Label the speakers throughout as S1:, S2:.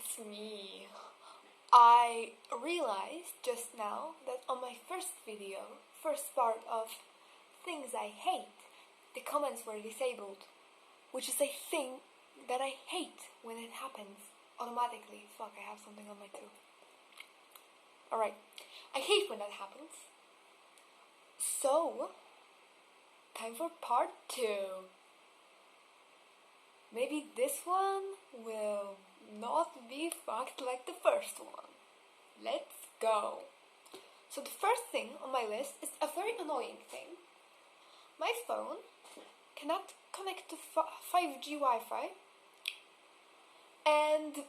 S1: it's me. I realized just now that on my first video, first part of things I hate, the comments were disabled, which is a thing that I hate when it happens automatically. Fuck, I have something on my tooth. Alright, I hate when that happens. So, time for part 2. Maybe this one will not be fucked like the first one. Let's go. So the first thing on my list is a very annoying thing. My phone cannot connect to 5G Wi-Fi, and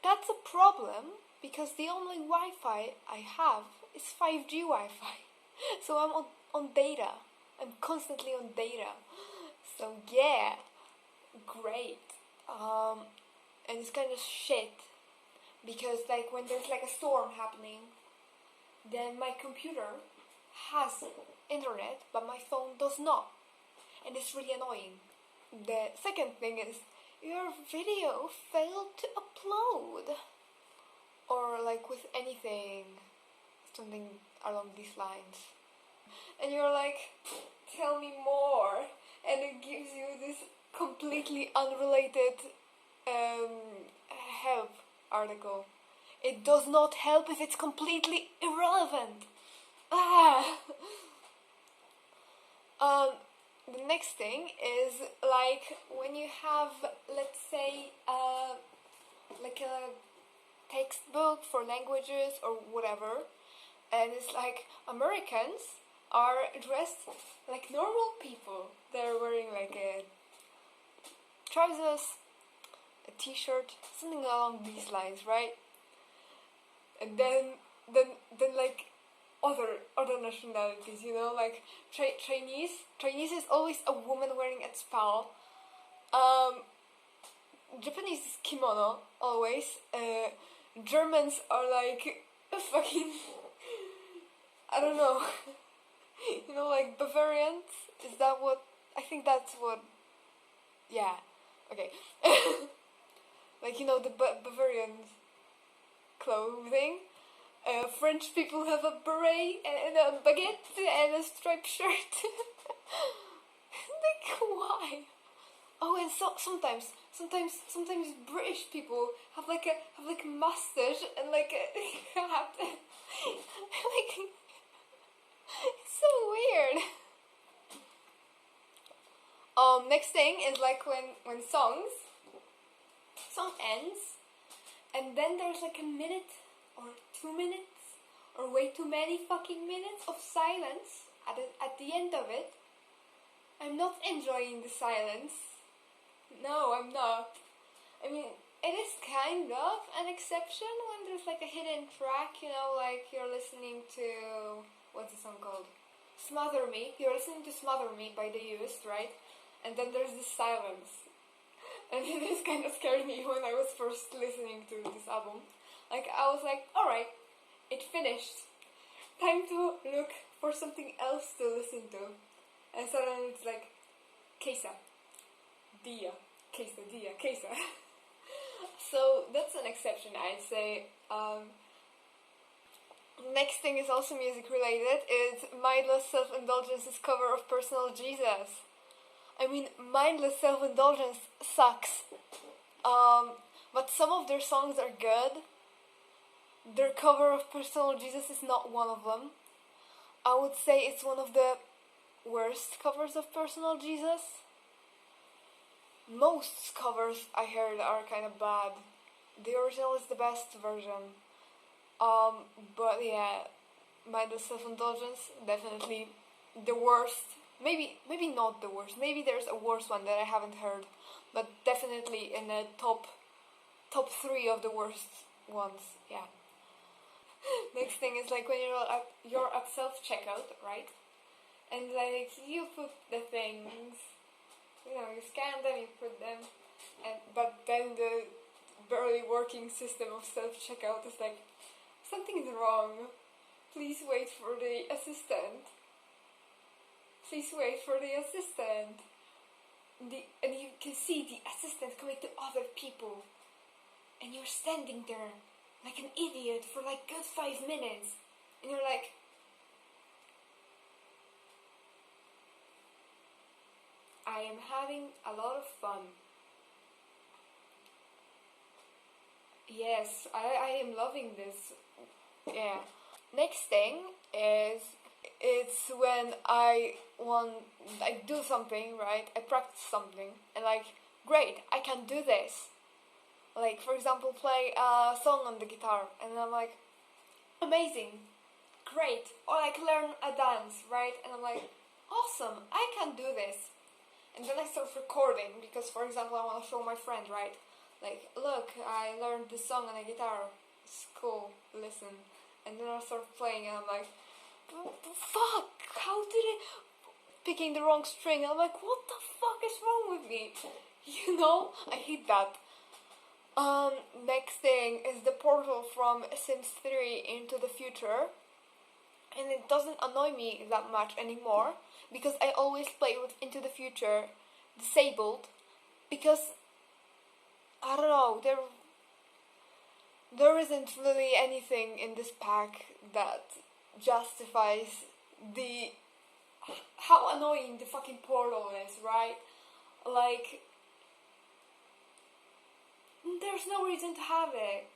S1: that's a problem because the only Wi-Fi I have is 5G Wi-Fi. So I'm on data. I'm constantly on data. So yeah, great. And it's kind of shit because like when there's like a storm happening, then my computer has internet but my phone does not, and it's really annoying. The second thing is your video failed to upload, or like with anything, something along these lines, and you're like, tell me more, and it gives you this completely unrelated help article. It does not help if it's completely irrelevant. The next thing is like when you have, let's say, like a textbook for languages or whatever, and it's like Americans are dressed like normal people. They're wearing like a trousers, a t-shirt, something along these lines, right? And then like other nationalities, you know, like Chinese is always a woman wearing a tsupao. Japanese is kimono always. Germans are like fucking, I don't know. You know, like Bavarians. Is that what? I think that's what. Yeah. Okay. Like, you know, the Bavarian clothing. French people have a beret and a baguette and a striped shirt. Like, why? Oh, and so sometimes British people have like a mustache and like a hat. Like, it's so weird. Next thing is like when song ends, and then there's like a minute or 2 minutes or way too many fucking minutes of silence at the end of it. I'm not enjoying the silence. No, I'm not. I mean, it is kind of an exception when there's like a hidden track, you know, like you're listening to, what's the song called? Smother Me. You're listening to Smother Me by The Used, right? And then there's this silence. And this kind of scared me when I was first listening to this album. Like, I was like, alright, it finished. Time to look for something else to listen to. And suddenly it's like, Kesa. Dia. Kesa, Dia, Kesa. So that's an exception, I'd say. Next thing is also music related. It's Mindless Self-Indulgence's cover of Personal Jesus. I mean, Mindless Self-Indulgence sucks. But some of their songs are good. Their cover of Personal Jesus is not one of them. I would say it's one of the worst covers of Personal Jesus. Most covers I heard are kind of bad. The original is the best version. But yeah, Mindless Self-Indulgence, definitely the worst. Maybe not the worst. Maybe there's a worse one that I haven't heard, but definitely in the top 3 of the worst ones. Yeah. Next thing is like when you're at self-checkout, right? And like you put the things, you know, you scan them, you put them, but then the barely working system of self-checkout is like, something is wrong. Please wait for the assistant. Please wait for the assistant. And you can see the assistant coming to other people. and you're standing there like an idiot for like good 5 minutes, and you're like, I am having a lot of fun. Yes, I am loving this. Yeah. Next thing is, it's when I do something, right? I practice something, and like, great, I can do this. Like, for example, play a song on the guitar, and I'm like, amazing, great. Or like learn a dance, right? And I'm like, awesome, I can do this. And then I start recording, because, for example, I want to show my friend, right? Like, look, I learned this song on a guitar. It's cool, listen. And then I start playing, and I'm like, fuck, how did I... Picking the wrong string. I'm like, what the fuck is wrong with me? You know? I hate that. Next thing is the portal from Sims 3 into the future. And it doesn't annoy me that much anymore, because I always play with Into the Future disabled, because I don't know, there isn't really anything in this pack that justifies how annoying the fucking portal is, right? Like, there's no reason to have it.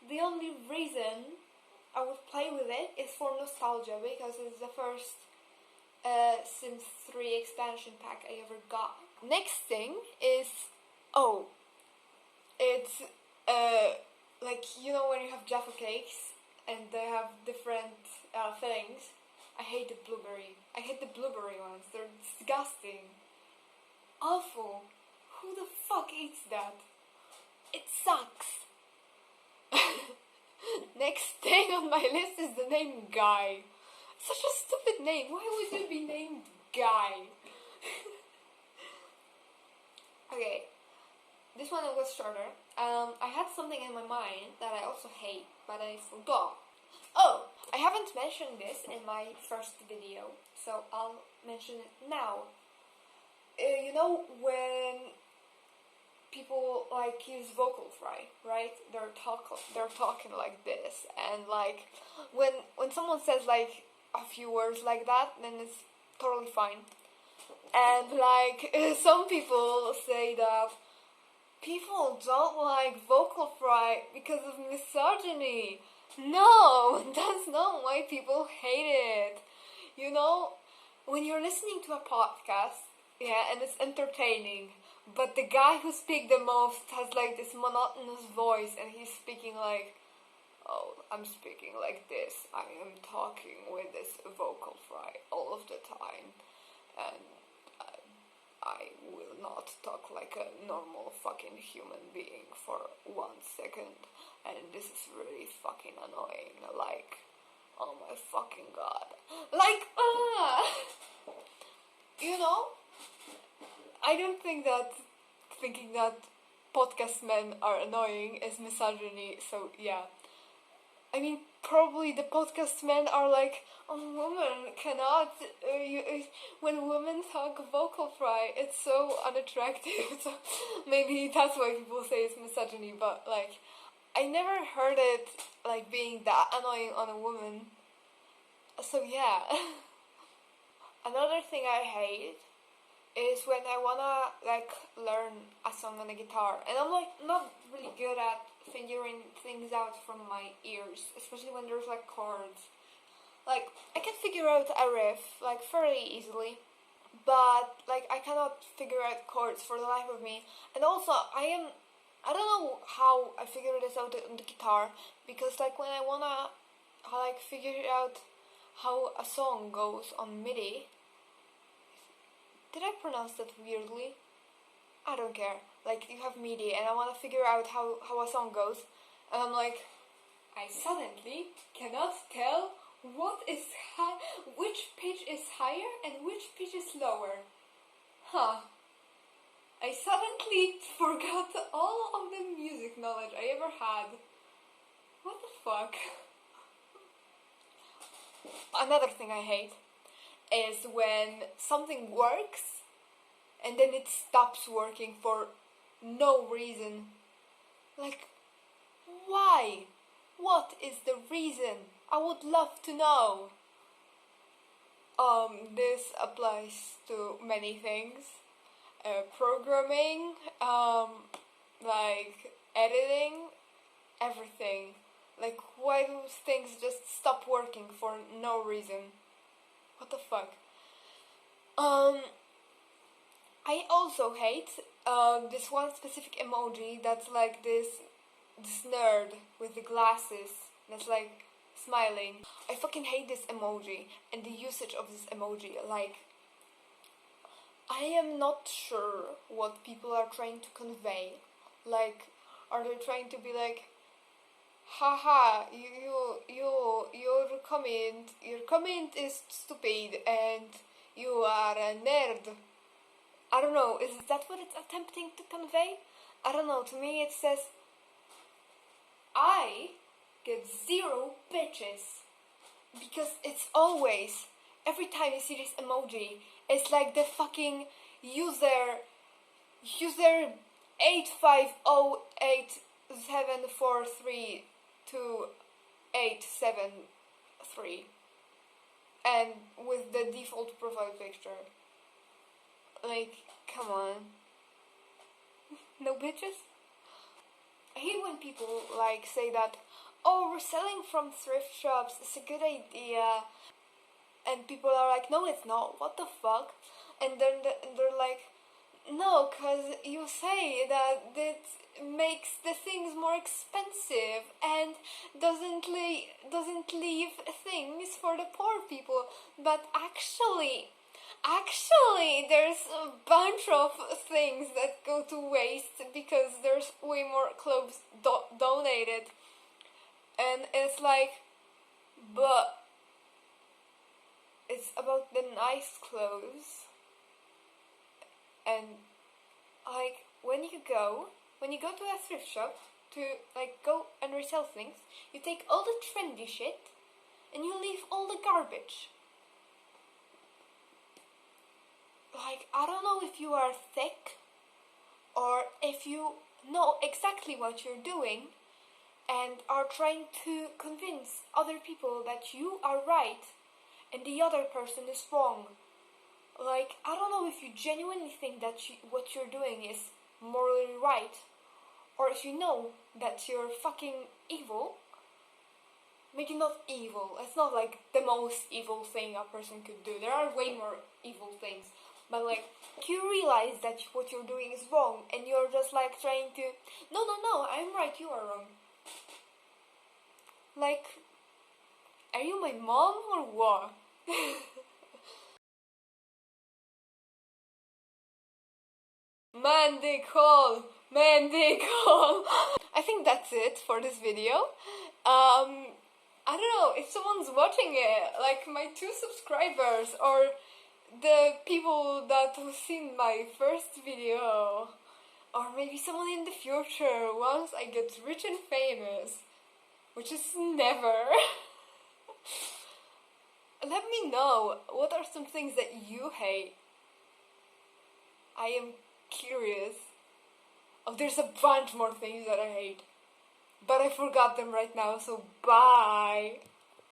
S1: The only reason I would play with it is for nostalgia, because it's the first Sims 3 expansion pack I ever got. Next thing is, it's like, you know when you have Jaffa cakes and they have different fillings? I hate the blueberry ones. They're disgusting. Awful. Who the fuck eats that? It sucks. Next thing on my list is the name Guy. Such a stupid name. Why would you be named Guy? Okay, this one was shorter. I had something in my mind that I also hate, but I forgot. Oh, I haven't mentioned this in my first video, so I'll mention it now. You know when people like use vocal fry, right? They're talking like this, and like when someone says like a few words like that, then it's totally fine. And like some people say that people don't like vocal fry because of misogyny. No, that's not why people hate it. You know, when you're listening to a podcast, yeah, and it's entertaining, but the guy who speaks the most has like this monotonous voice, and he's speaking like, oh, I'm speaking like this. I am talking with this vocal fry all of the time, and I will not talk like a normal fucking human being for 1 second, and this is really fucking annoying. Like, oh my fucking god. Like, you know? I don't think that thinking that podcast men are annoying is misogyny, so yeah. I mean, probably the podcast men are like, oh, women cannot, when women talk vocal fry, it's so unattractive, so maybe that's why people say it's misogyny, but like, I never heard it like being that annoying on a woman, so yeah. Another thing I hate is when I wanna like learn a song on the guitar, and I'm like not really good at figuring things out from my ears, especially when there's like chords. Like, I can figure out a riff like fairly easily, but like I cannot figure out chords for the life of me. And also I don't know how I figured this out on the guitar, because like when I wanna like figure out how a song goes on MIDI. Did I pronounce that weirdly? I don't care. Like, you have MIDI, and I want to figure out how a song goes, and I'm like, I suddenly cannot tell which pitch is higher and which pitch is lower. Huh. I suddenly forgot all of the music knowledge I ever had. What the fuck? Another thing I hate is when something works and then it stops working for no reason. Like, why? What is the reason? I would love to know. This applies to many things. Programming, like editing, everything. Like, why do things just stop working for no reason? What the fuck? I also hate this one specific emoji that's like this nerd with the glasses that's like smiling. I fucking hate this emoji and the usage of this emoji. Like, I am not sure what people are trying to convey. Like, are they trying to be like, haha, your comment is stupid and you are a nerd. I don't know, is that what it's attempting to convey? I don't know, to me it says, I get 0 bitches. Because it's always, every time you see this emoji, it's like the fucking user 85087432873, and with the default profile picture. Like, come on. No bitches? I hate when people like say that, oh, reselling from thrift shops is a good idea, and people are like, no, it's not. What the fuck? And then they're like, no, cause you say that it makes the things more expensive and doesn't leave things for the poor people. But actually, there's a bunch of things that go to waste because there's way more clothes donated. And it's like, but it's about the nice clothes. And like, when you go to a thrift shop to like go and resell things, you take all the trendy shit and you leave all the garbage. Like, I don't know if you are thick or if you know exactly what you're doing and are trying to convince other people that you are right and the other person is wrong. Like, I don't know if you genuinely think that what you're doing is morally right, or if you know that you're fucking evil. Maybe not evil, it's not like the most evil thing a person could do. There are way more evil things. But like, you realize that what you're doing is wrong, and you're just like trying to, no, I'm right, you are wrong. Like, are you my mom or what? Man, they call. I think that's it for this video. I don't know, if someone's watching it, like my 2 subscribers, or the people that have seen my first video, or maybe someone in the future once I get rich and famous, which is never. Let me know, what are some things that you hate? I am curious. Oh, there's a bunch more things that I hate, but I forgot them right now, so bye!